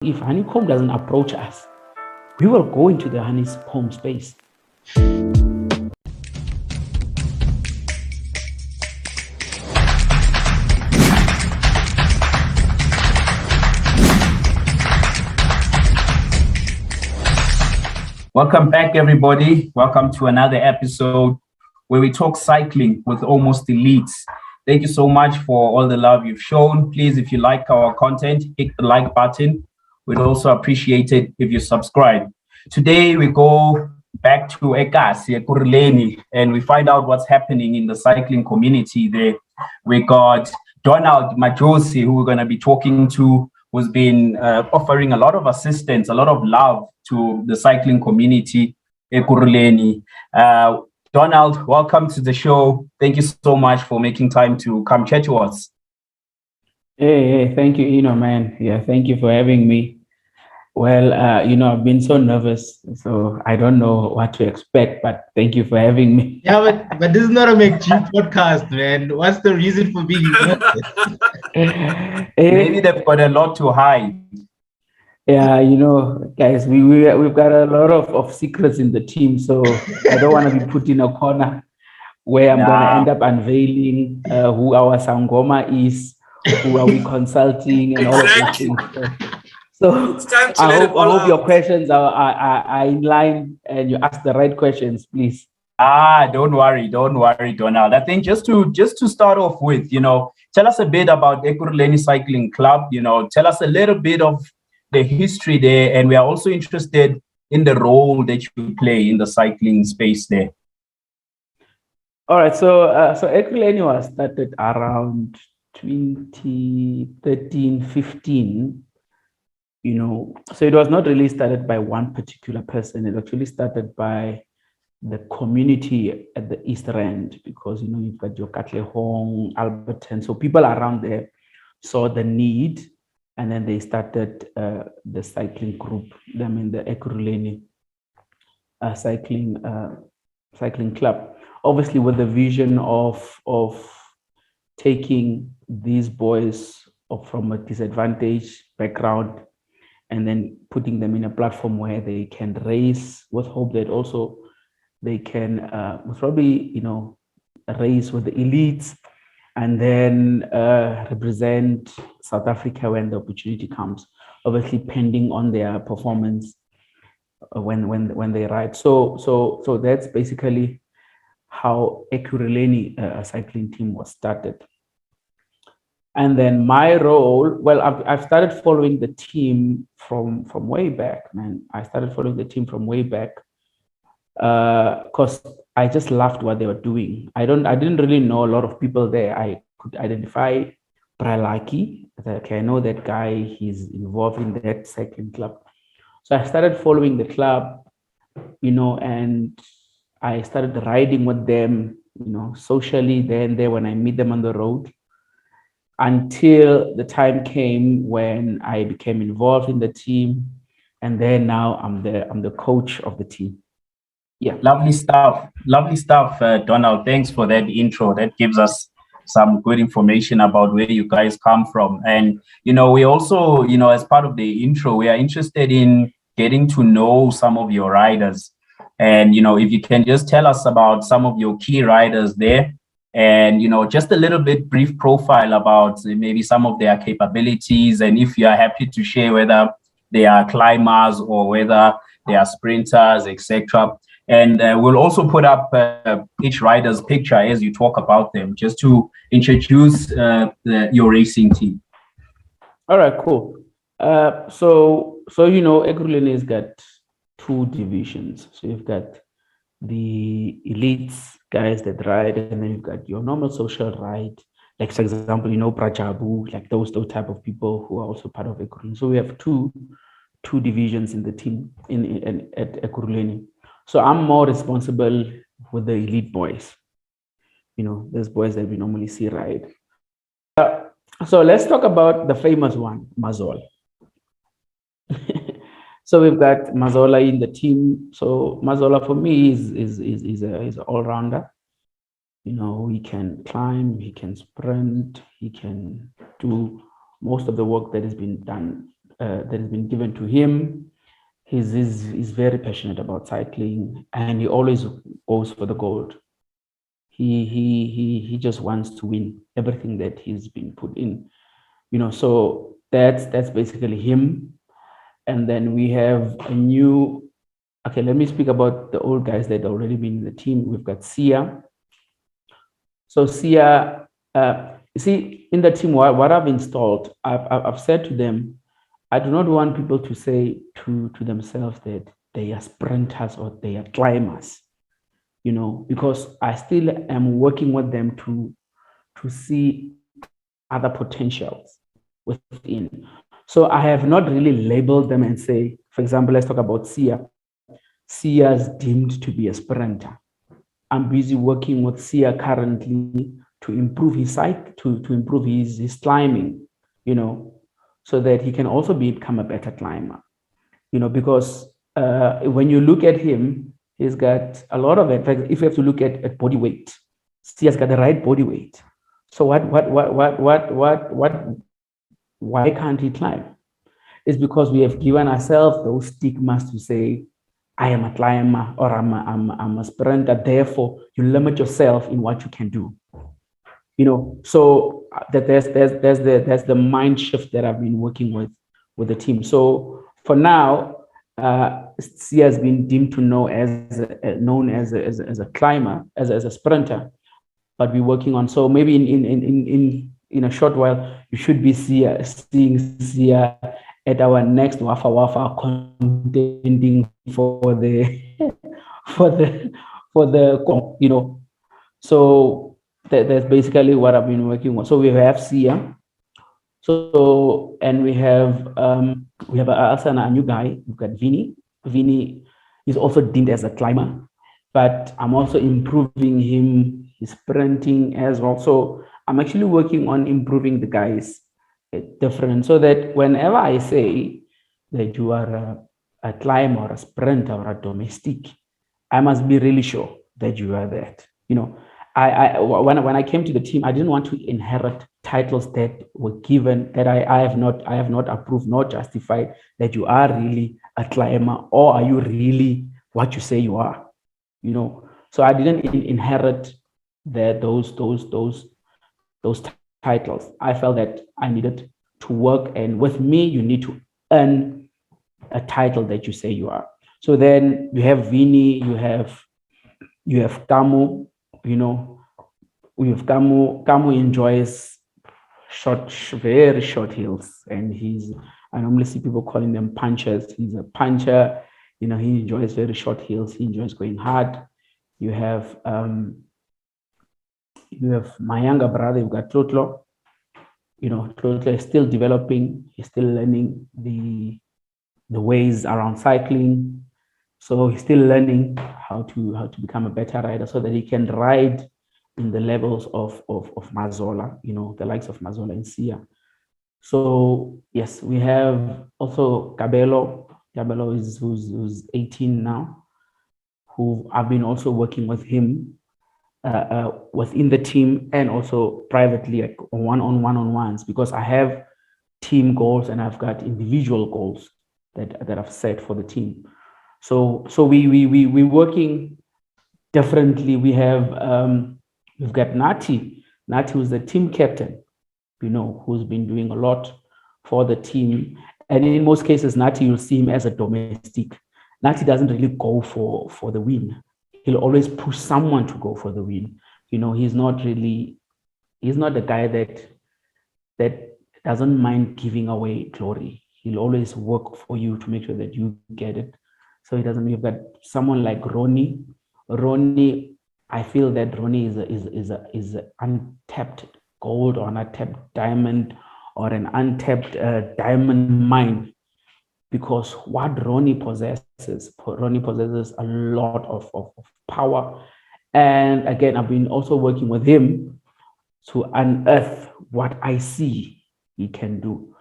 If honeycomb doesn't approach us, we will go into the honeycomb space. Welcome back, everybody. Welcome to another episode where we talk cycling with almost elites. Thank you so much for all the love you've shown. Please, if you like our content, hit the like button. We'd also appreciate it if you subscribe. Today, we go back to Ekurhuleni and we find out what's happening in the cycling community there. We got Donald Majosi, who we're going to be talking to, who's been offering a lot of assistance, a lot of love to the cycling community, Ekurhuleni. Donald, welcome to the show. Thank you so much for making time to come chat to us. Hey, thank you, man. Yeah, thank you for having me. Well, I've been so nervous, so I don't know what to expect, but thank you for having me. Yeah, but this is not a McG podcast, man. What's the reason for being nervous? Maybe they've got a lot to hide. Yeah, guys, we've got a lot of secrets in the team, so I don't want to be put in a corner where I'm going to end up unveiling who our Sangoma is, who are we consulting, and all of those things. So I hope your questions are in line and you ask the right questions, please. Don't worry, Donald. I think just to start off with, tell us a bit about Ekurhuleni Cycling Club. Tell us a little bit of the history there, and we are also interested in the role that you play in the cycling space there. All right, so Ekurhuleni was started around 2013, 15. So it was not really started by one particular person. It actually started by the community at the East End, because you've got your Katlehong, Alberton, so people around there saw the need, and then they started the cycling group. The Ekurhuleni Cycling Club, obviously with the vision of taking these boys from a disadvantaged background and then putting them in a platform where they can race, with hope that also they can probably race with the elites and then represent South Africa when the opportunity comes, obviously pending on their performance when they ride. So that's basically how Ekurhuleni cycling team was started. And then my role, well, I've started following the team from way back, man. I started following the team from way back because I just loved what they were doing. I didn't really know a lot of people there. I could identify Pralaki. Okay, I know that guy. He's involved in that cycling club. So I started following the club, and I started riding with them, socially there and there when I meet them on the road, until the time came when I became involved in the team, and then now I'm the coach of the team. Yeah, lovely stuff, Donald. Thanks for that intro. That gives us some good information about where you guys come from. And we also, as part of the intro, we are interested in getting to know some of your riders. And if you can just tell us about some of your key riders there, and just a little bit brief profile about maybe some of their capabilities, and if you are happy to share whether they are climbers or whether they are sprinters, etc. And we'll also put up each rider's picture as you talk about them, just to introduce your racing team. All right, cool. So Ekurhuleni has got two divisions. So you've got the elites guys that ride, and then you've got your normal social ride, like for example, Prajabu, like those type of people who are also part of Ekurhuleni. So we have two divisions in the team at Ekurhuleni. So I'm more responsible with the elite boys. Those boys that we normally see ride. So let's talk about the famous one, Mazola. So we've got Mazola in the team. So Mazola for me is an all-rounder. He can climb, he can sprint, he can do most of the work that has been done that has been given to him. He's very passionate about cycling, and he always goes for the gold. He just wants to win everything that he's been put in. So that's basically him. And then we have a new. Okay, let me speak about the old guys that already been in the team. We've got Sia. So Sia, you see, in the team, what I've installed, I've said to them, I do not want people to say to themselves that they are sprinters or they are climbers, because I still am working with them to see other potentials within. So I have not really labeled them and say, for example, let's talk about Sia. Sia is deemed to be a sprinter. I'm busy working with Sia currently to improve his sight, to improve his climbing, so that he can also become a better climber, because when you look at him, he's got a lot of it. In fact, if you have to look at body weight, Sia's got the right body weight. So why can't he climb? It's because we have given ourselves those stigmas to say, I am a climber or I'm a sprinter. Therefore, you limit yourself in what you can do. So that there's the mind shift that I've been working with the team. So for now, Sia has been deemed to know known as a climber, as a sprinter, but we're working on. So maybe in a short while, you should be seeing Sia at our next Wafa Wafa contending for the for the. So that's basically what I've been working on. So we have Sia. So and we have also a new guy. We've got Vinny. Vinny is also deemed as a climber, but I'm also improving him, his sprinting as well. So I'm actually working on improving the guys different, so that whenever I say that you are a climber or a sprinter or a domestic, I must be really sure that you are that. When I came to the team, I didn't want to inherit titles that were given that I have not approved nor justified, that you are really a climber or are you really what you say you are. So I didn't inherit those titles. I felt that I needed to work, and with me, you need to earn a title that you say you are. So then you have Vinny, you have Kamu. We have Kamu. Kamu enjoys very short hills, and I normally see people calling them punchers. He's a puncher. He enjoys very short hills. He enjoys going hard. You have my younger brother. You've got Tlotlo. Tlotlo is still developing. He's still learning the ways around cycling. So he's still learning how to become a better rider, so that he can ride in the levels of Mazola, the likes of Mazola and Sia. So yes, we have also Cabello. Cabello is who's 18 now, who I've been also working with him within the team and also privately, like one-on-ones, because I have team goals and I've got individual goals that I've set for the team. So we working differently. We've got Nati. Nati who's the team captain, who's been doing a lot for the team. And in most cases, Nati, you'll see him as a domestic. Nati doesn't really go for the win. He'll always push someone to go for the win. He's not the guy that doesn't mind giving away glory. He'll always work for you to make sure that you get it. So he doesn't. You've got someone like Ronnie. Ronnie, I feel that Ronnie is an untapped gold or an untapped diamond or an untapped diamond mine, because what Ronnie possesses a lot of power. And again, I've been also working with him to unearth what I see he can do.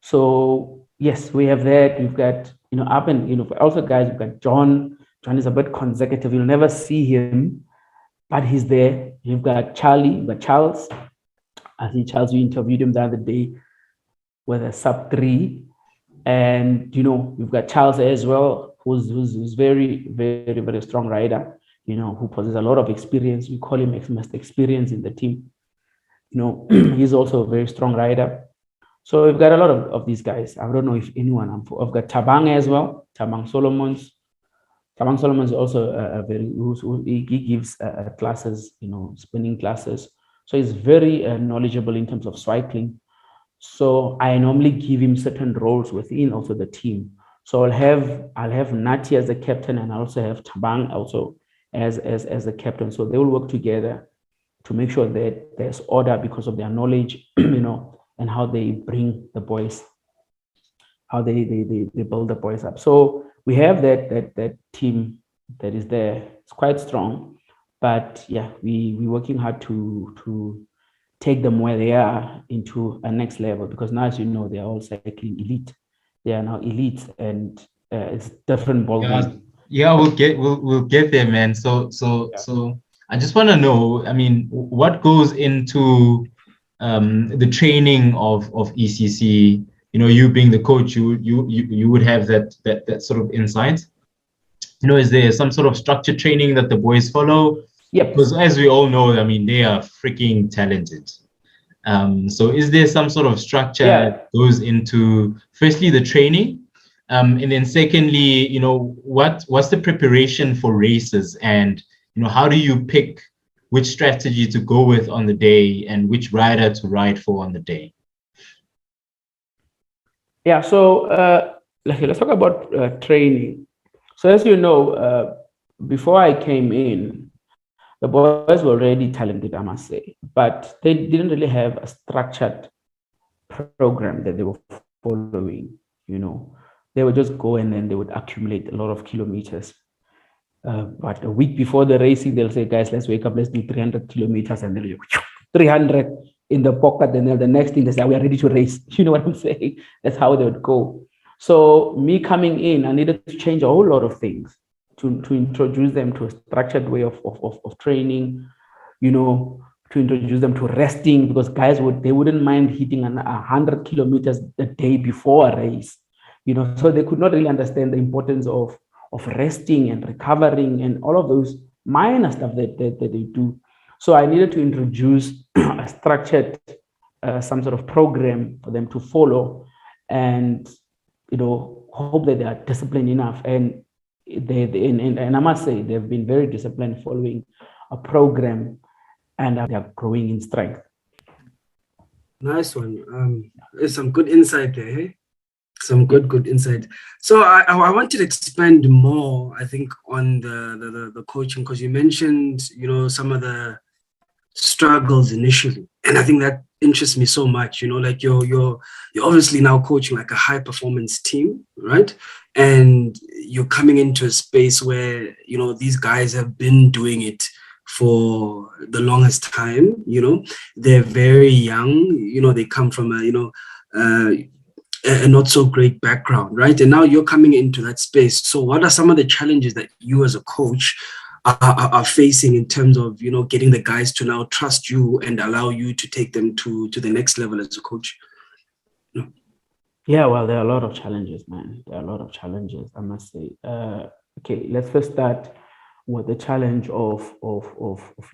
So yes, we have that. We've got, up and, also guys, we've got John. John is a bit consecutive. You'll never see him, but he's there. You've got Charlie, you've got Charles. I think Charles, you interviewed him the other day with a sub 3. And we've got Charles as well, who's very, very, very strong rider, who possesses a lot of experience. We call him Mr. Experience in the team. He's also a very strong rider. So we've got a lot of these guys. I don't know if anyone. I've got Tabang as well. Tabang Solomons. Tabang Solomons is also a very. He gives classes, spinning classes. So he's very knowledgeable in terms of cycling. So I normally give him certain roles within also the team. So I'll have Nati as the captain, and I also have Tabang also as the captain. So they will work together to make sure that there's order because of their knowledge, and how they bring the boys, how they build the boys up. So we have that team that is there. It's quite strong, but yeah, we're working hard to take them where they are into a next level, because now, as you know, they're all cycling elite. They are now elite, and it's different ball game. Yeah, we'll get there, man. So I just want to know, I mean, what goes into the training of ECC? You being the coach, you would have that sort of insight. Is there some sort of structured training that the boys follow? Yep. Because as we all know, I mean, they are freaking talented. So is there some sort of structure that goes into, firstly, the training, and then secondly, what's the preparation for races, and how do you pick which strategy to go with on the day and which rider to ride for on the day? Yeah. So let's talk about training. So as you know, before I came in, the boys were already talented, I must say, but they didn't really have a structured program that they were following. They would just go and then they would accumulate a lot of kilometers. But a week before the racing, they'll say, guys, let's wake up, let's do 300 kilometers, and then 300 in the pocket. And then the next thing they say, we are ready to race. You know what I'm saying? That's how they would go. So me coming in, I needed to change a whole lot of things to introduce them to a structured way of training, to introduce them to resting, because guys wouldn't mind hitting 100 kilometers the day before a race, so they could not really understand the importance of resting and recovering and all of those minor stuff that they do. So I needed to introduce a structured some sort of program for them to follow, and hope that they are disciplined enough. And and I must say they've been very disciplined following a program, and they are growing in strength. Nice one. There's some good insight there. Hey? Some good insight. So I wanted to expand more, I think, on the coaching, because you mentioned, some of the struggles initially, and I think that interests me so much. Like you're obviously now coaching like a high performance team, right? And you're coming into a space where these guys have been doing it for the longest time. They're very young. They come from a not so great background, right? And now you're coming into that space. So what are some of the challenges that you as a coach are facing in terms of getting the guys to now trust you and allow you to take them to the next level as a coach? Yeah, well, there are a lot of challenges, man. There are a lot of challenges, I must say. Okay, let's first start with the challenge of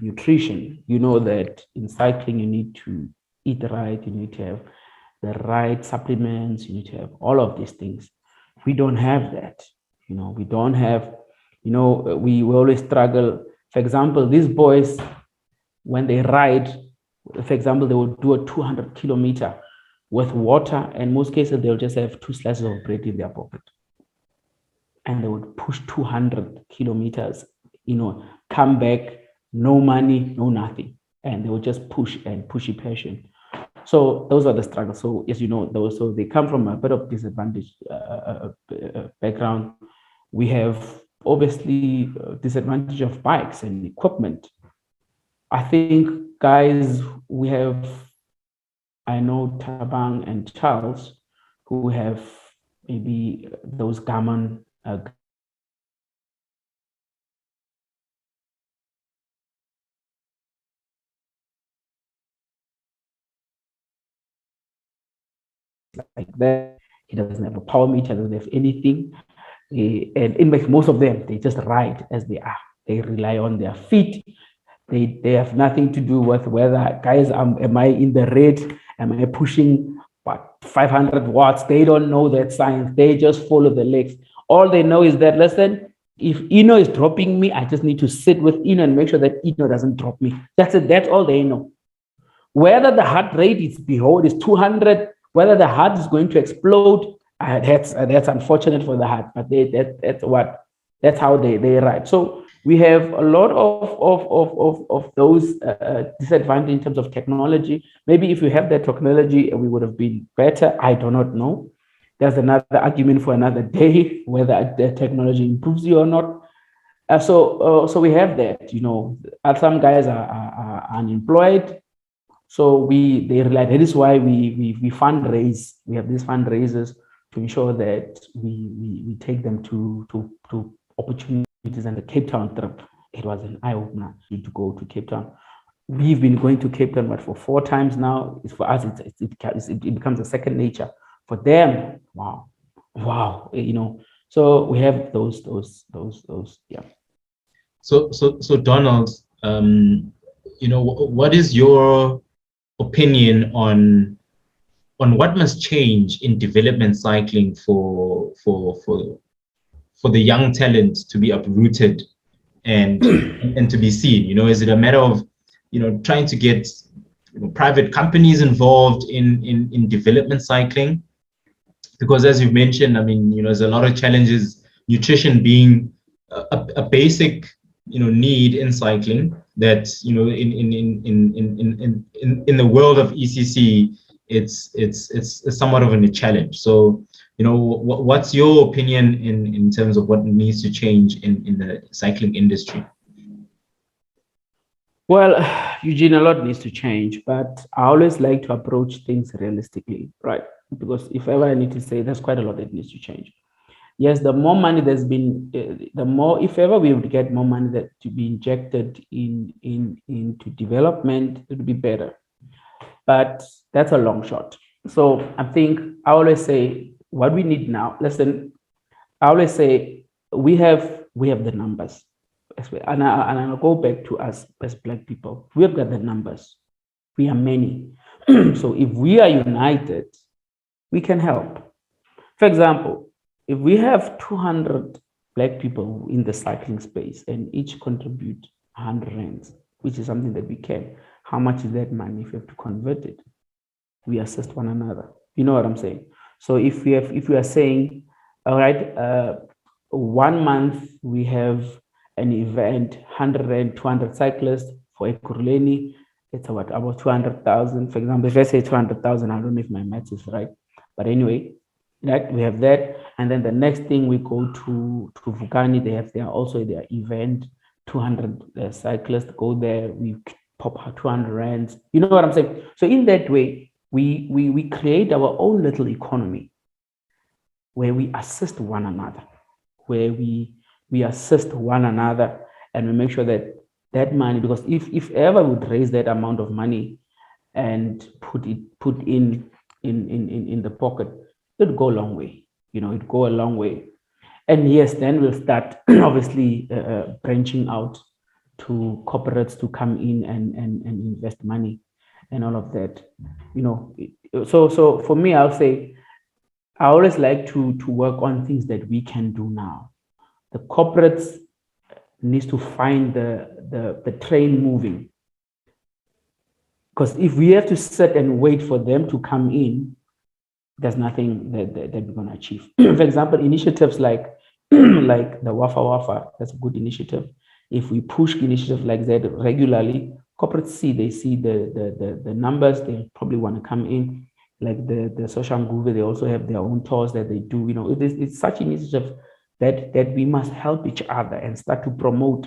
nutrition. You know that in cycling you need to eat right, you need to have the right supplements, you need to have all of these things. We don't have that. We don't have, we always struggle. For example, these boys, when they ride, for example, they will do a 200 kilometer with water, and most cases they'll just have 2 slices of bread in their pocket, and they would push 200 kilometers, come back, no money, no nothing, and they would just push and push passion. So those are the struggles. So as you know, so they come from a bit of disadvantaged background. We have obviously disadvantage of bikes and equipment. I think, guys, I know Tabang and Charles, who have maybe those Garmin like that. He doesn't have a power meter, doesn't have anything. And in fact, most of them, they just ride as they are. They rely on their feet. They have nothing to do with whether, guys, am I in the red? Am I pushing 500 watts? They don't know that science. They just follow the legs. All they know is that, listen, if Eno is dropping me, I just need to sit with Eno and make sure that Eno doesn't drop me. That's it. That's all they know. Whether the heart rate is 200, whether the heart is going to explode, that's unfortunate for the heart, but that's how they ride. So we have a lot of those disadvantages in terms of technology. Maybe if we have that technology, we would have been better. I do not know. There's another argument for another day, whether the technology improves you or not. So we have that. Some guys are unemployed. So they rely. That is why we fundraise. We have these fundraisers to ensure that we take them to opportunities. And the Cape Town trip, it was an eye opener to go to Cape Town. We've been going to Cape Town, but for 4 times now. For us, it becomes a second nature. For them, wow. So we have those. Yeah. So Donald, what is your opinion on what must change in development cycling for the young talent to be uprooted and to be seen? Is it a matter of trying to get private companies involved in development cycling? Because as you've mentioned, there's a lot of challenges, nutrition being a basic need in cycling that in the world of ECC it's somewhat of a challenge. So what's your opinion in terms of what needs to change in the cycling industry? Well, Eugene, a lot needs to change, but I always like to approach things realistically, right? Because if ever I need to say, there's quite a lot that needs to change. Yes, the more money there's been, the more, if ever we would get more money that to be injected into development, it would be better. But that's a long shot. So I always say what we need now. Listen, I always say we have the numbers, and I'll go back to us as Black people. We have got the numbers. We are many. So if we are united, we can help. For example, if we have 200 Black people in the cycling space and each contribute 100 rands, which is something that we can, how much is that money if you have to convert it? We assist one another. You know what I'm saying? So if we are saying, all right, 1 month we have an event, 100 rand, 200 cyclists for Ekurhuleni, it's about 200,000. For example, if I say 200,000, I don't know if my math is right. But anyway, that we have that. And then the next thing we go to Vukani, they have also their event, 200 cyclists go there, we pop 200 rands. You know what I'm saying? So in that way, we create our own little economy where we assist one another, where we assist one another, and we make sure that money, because if ever we would raise that amount of money and put in the pocket, it'd go a long way. It'd go a long way. And yes, then we'll start obviously branching out to corporates to come in and invest money and all of that. So for me, I'll say I always like to work on things that we can do now. The corporates needs to find the train moving. Because if we have to sit and wait for them to come in, there's nothing that we're going to achieve. For example, initiatives like the Wafa Wafa, that's a good initiative. If we push initiatives like that regularly, corporates see the numbers, they probably want to come in. Like the social group, they also have their own tours that they do. It's such initiatives that we must help each other and start to promote,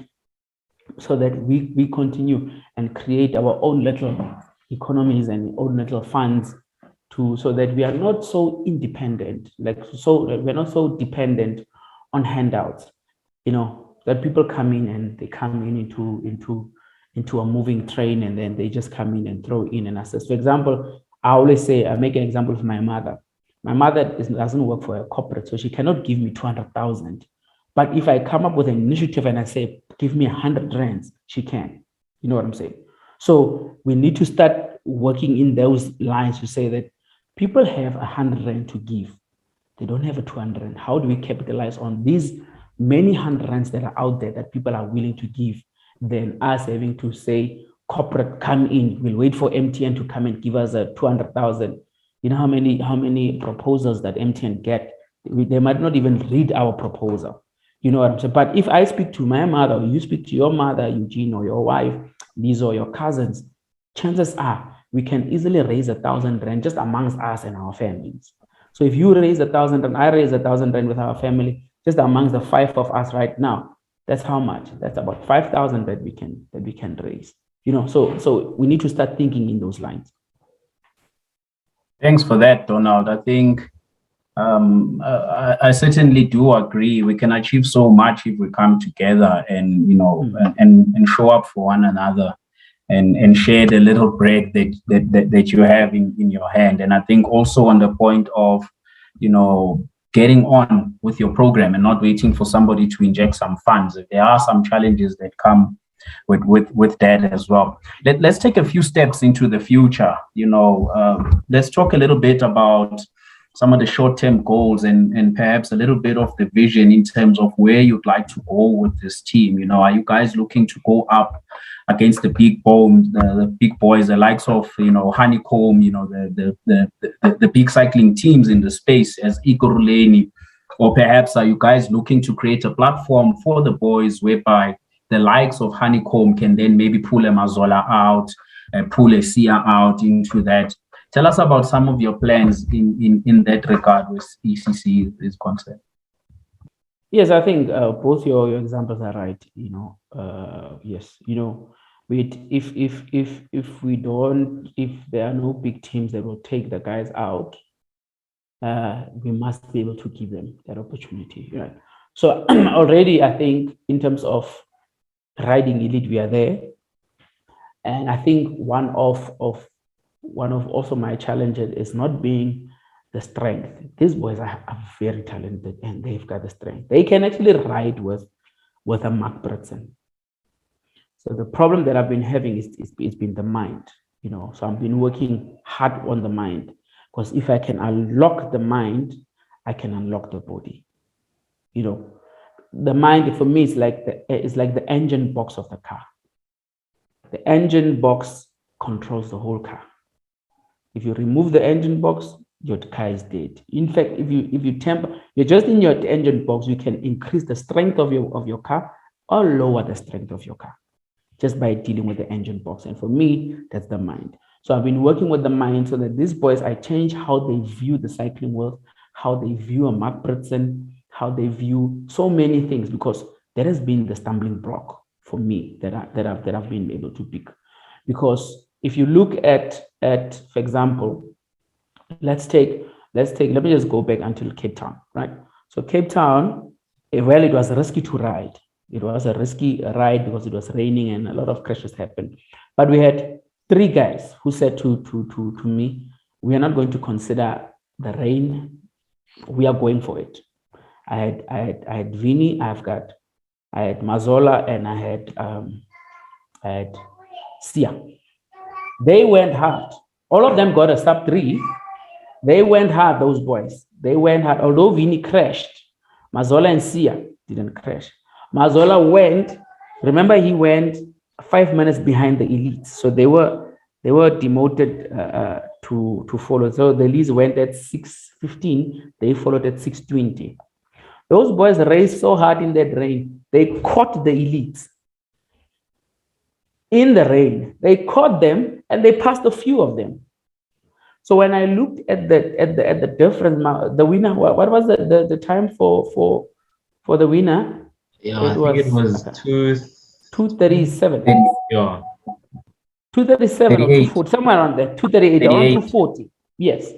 so that we continue and create our own little economies and own little funds so that we are not so independent, we're not so dependent on handouts, that people come in and they come in into a moving train, and then they just come in and throw in and assist. For example, I always say, I make an example of my mother. My mother doesn't work for a corporate, so she cannot give me 200,000. But if I come up with an initiative and I say, give me 100 rands, she can. You know what I'm saying? So we need to start working in those lines to say that people have 100 rand to give. They don't have a 200 rand. How do we capitalize on these many 100 rands that are out there that people are willing to give than us having to say, corporate, come in, we'll wait for MTN to come and give us a 200,000. You know how many proposals that MTN get? They might not even read our proposal. You know what I'm saying? But if I speak to my mother, or you speak to your mother, Eugene, or your wife, these or your cousins, chances are we can easily raise 1,000 rand just amongst us and our families. So if you raise 1,000 and I raise 1,000 rand with our family, just amongst the 5 of us right now, that's how much? That's about 5,000 that we can raise. You know, so we need to start thinking in those lines. Thanks for that, Donald. I think I certainly do agree. We can achieve so much if we come together and, you know, and show up for one another and share the little bread that you have in your hand. And I think also on the point of, you know, getting on with your program and not waiting for somebody to inject some funds. There are some challenges that come with that as well. Let's take a few steps into the future. You know, let's talk a little bit about some of the short-term goals and perhaps a little bit of the vision in terms of where you'd like to go with this team. You know, are you guys looking to go up against the big boys, the likes of, you know, Honeycomb, you know, the big cycling teams in the space as Ekurhuleni, or perhaps are you guys looking to create a platform for the boys whereby the likes of Honeycomb can then maybe pull a Mazola out, pull a Sia out into that? Tell us about some of your plans in that regard with ECC is concerned. Yes, I think both your examples are right. You know, yes, you know, if there are no big teams that will take the guys out, we must be able to give them that opportunity, right? So already, I think in terms of riding elite, we are there, and I think one of also my challenges is not being the strength. These boys are very talented and they've got the strength. They can actually ride with a Mark Bretson. So the problem that I've been having is it's been the mind, you know. So I've been working hard on the mind, because if I can unlock the mind, I can unlock the body. You know, the mind for me is like the engine box of the car. The engine box controls the whole car. If you remove the engine box, your car is dead. In fact, if you temper, you're just in your engine box, you can increase the strength of your car or lower the strength of your car just by dealing with the engine box. And for me, that's the mind. So I've been working with the mind so that these boys, I change how they view the cycling world, how they view a Mark Bretson, how they view so many things, because that has been the stumbling block for me that I've been able to pick. Because if you look at for example, let me just go back until Cape Town, right? So Cape Town, well, it was risky to ride. It was a risky ride because it was raining and a lot of crashes happened. But we had 3 guys who said to me, we are not going to consider the rain. We are going for it. I had Vinny, I had Mazola, and I had Sia. They went hard. All of them got a sub 3. They went hard, those boys. They went hard. Although Vinny crashed, Mazola and Sia didn't crash. Mazola went, remember, he went 5 minutes behind the elites. So they were demoted to follow. So the elites went at 6:15. They followed at 6:20. Those boys raced so hard in that rain. They caught the elites in the rain. They caught them and they passed a few of them. So when I looked at the difference, the winner, what was the time for the winner? Yeah, I think it was 2:37. Yeah. 2:37 or 2:40, somewhere around there. 2:38, around 2:40. Yes.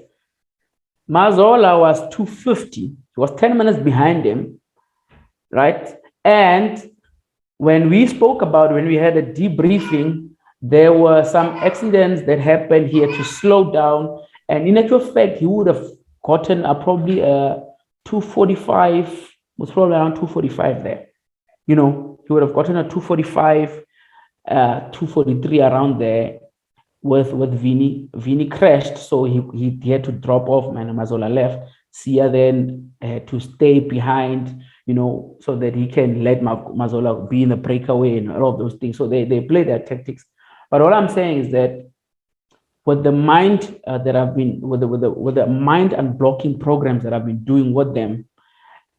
Mazola was 2:50. He was 10 minutes behind him, right? And when we spoke about, when we had a debriefing, there were some accidents that happened. He had to slow down. And in actual fact, he would have gotten probably 245, was probably around 245 there. You know, he would have gotten a 245, 243 around there with Vini. Vini crashed, so he had to drop off, man. Mazola left. Sia then had to stay behind, you know, so that he can let Mazola be in the breakaway and all of those things. So they play their tactics. But all I'm saying is that with the mind that I've been with the mind unblocking programs that I've been doing with them,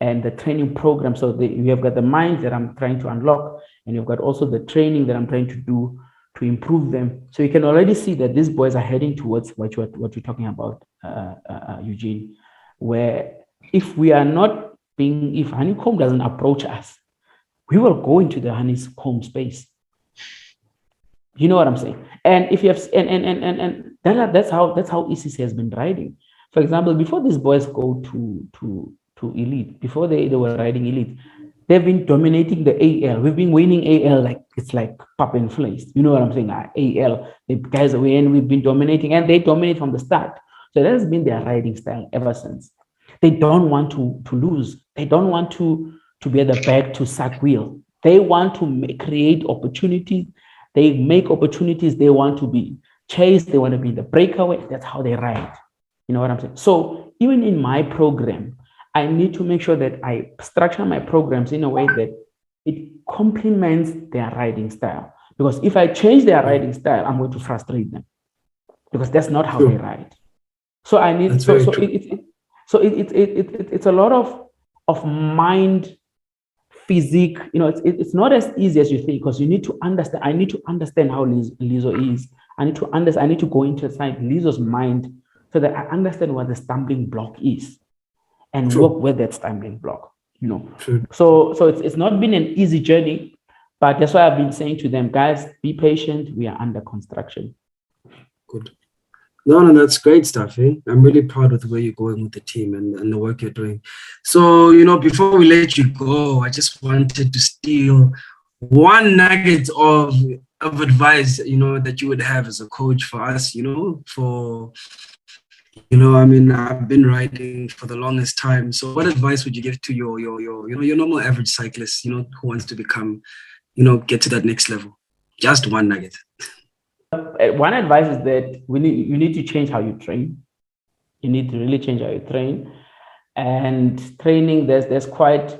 and the training program. So you have got the mind that I'm trying to unlock, and you've got also the training that I'm trying to do to improve them. So you can already see that these boys are heading towards what you're talking about, Eugene, where if we are not being, if Honeycomb doesn't approach us, we will go into the Honeycomb space. You know what I'm saying? And if you have, and that's how ECC has been riding. For example, before these boys go to elite, before they were riding elite, they've been dominating the AL. We've been winning AL like it's like pop and flames. You know what I'm saying? AL, the guys win, we've been dominating, and they dominate from the start. So that has been their riding style ever since. They don't want to lose. They don't want to be at the back to suck wheel. They want to create opportunities. They make opportunities. They want to be chased. They want to be in the breakaway. That's how they ride. You know what I'm saying? So even in my program, I need to make sure that I structure my programs in a way that it complements their riding style. Because if I change their riding style, I'm going to frustrate them, because that's not how they ride. So I need it's a lot of mind, physique. You know, it's not as easy as you think, because you need to understand. I need to understand how Lizo is. I need to go inside Lizo's mind so that I understand what the stumbling block is, and work with that stumbling block, you know. So it's not been an easy journey, but that's why I've been saying to them, guys, be patient. We are under construction. Good. No, that's great stuff. I'm really proud of the way you're going with the team and the work you're doing. So, you know, before we let you go, I just wanted to steal one nugget of advice, you know, that you would have as a coach for us, you know, I mean, I've been riding for the longest time. So what advice would you give to your normal average cyclist, you know, who wants to become, you know, get to that next level? Just one nugget. One advice is that you need to change how you train. You need to really change how you train. And training, there's quite,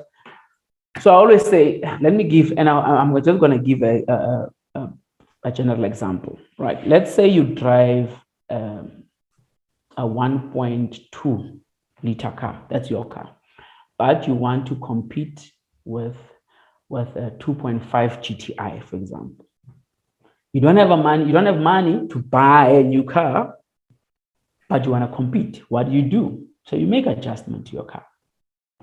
so I always say, let me give, and I'm just going to give a general example, right? Let's say you drive a 1.2 liter car, that's your car, but you want to compete with a 2.5 GTI, for example. You don't have money to buy a new car, but you want to compete. What do? So you make adjustment to your car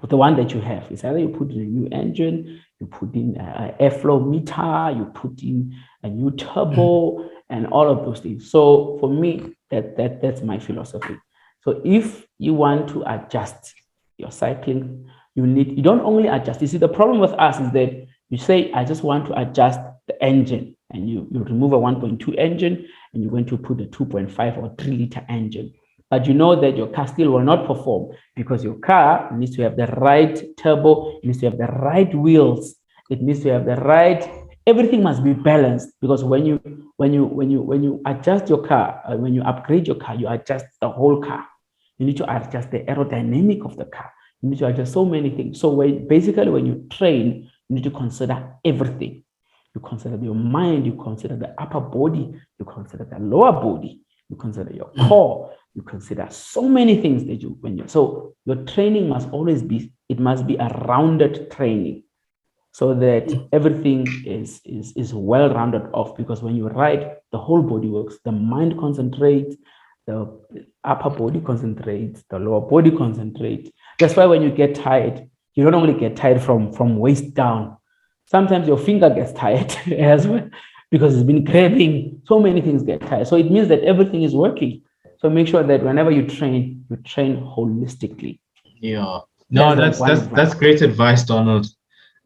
with the one that you have. It's either you put in a new engine, you put in an airflow meter, you put in a new turbo, and all of those things. So for me, that's my philosophy. So if you want to adjust your cycling, you don't only adjust. You see, the problem with us is that you say, I just want to adjust the engine, and you remove a 1.2 engine and you're going to put a 2.5 or 3 liter engine. But you know that your car still will not perform, because your car needs to have the right turbo, it needs to have the right wheels, it needs to have the right, everything must be balanced. Because when you adjust your car, when you upgrade your car, you adjust the whole car. You need to adjust the aerodynamic of the car. You need to adjust so many things. So basically when you train, you need to consider everything. You consider your mind, you consider the upper body, you consider the lower body, you consider your core, you consider so many things that so your training must always be, it must be a rounded training, so that everything is well rounded off. Because when you ride, the whole body works, the mind concentrates, the upper body concentrates, the lower body concentrates. That's why when you get tired, you don't only get tired from waist down. Sometimes your finger gets tired as well, because it's been grabbing. So many things get tired. So it means that everything is working. So make sure that whenever you train holistically. Yeah. No, that's great advice, Donald.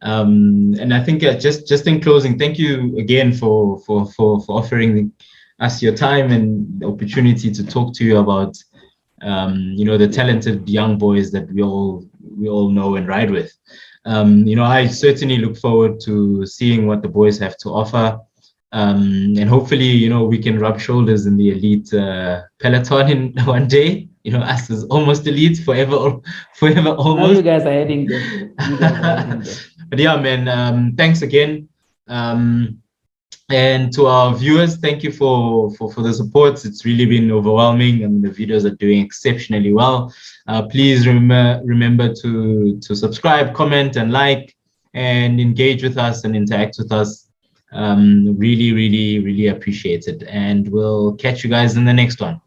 And I think just in closing, thank you again for offering us your time and the opportunity to talk to you about the talented young boys that we all know and ride with. I certainly look forward to seeing what the boys have to offer. And hopefully, we can rub shoulders in the elite peloton in one day. Us as almost elite, forever almost. Now you guys are heading there. You guys are heading there. But yeah, man, thanks again. And to our viewers, thank you for the support. It's really been overwhelming, and the videos are doing exceptionally well. Please remember to subscribe, comment, and like, and engage with us and interact with us. Really, really, really appreciate it. And we'll catch you guys in the next one.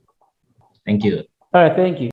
Thank you. All right, thank you.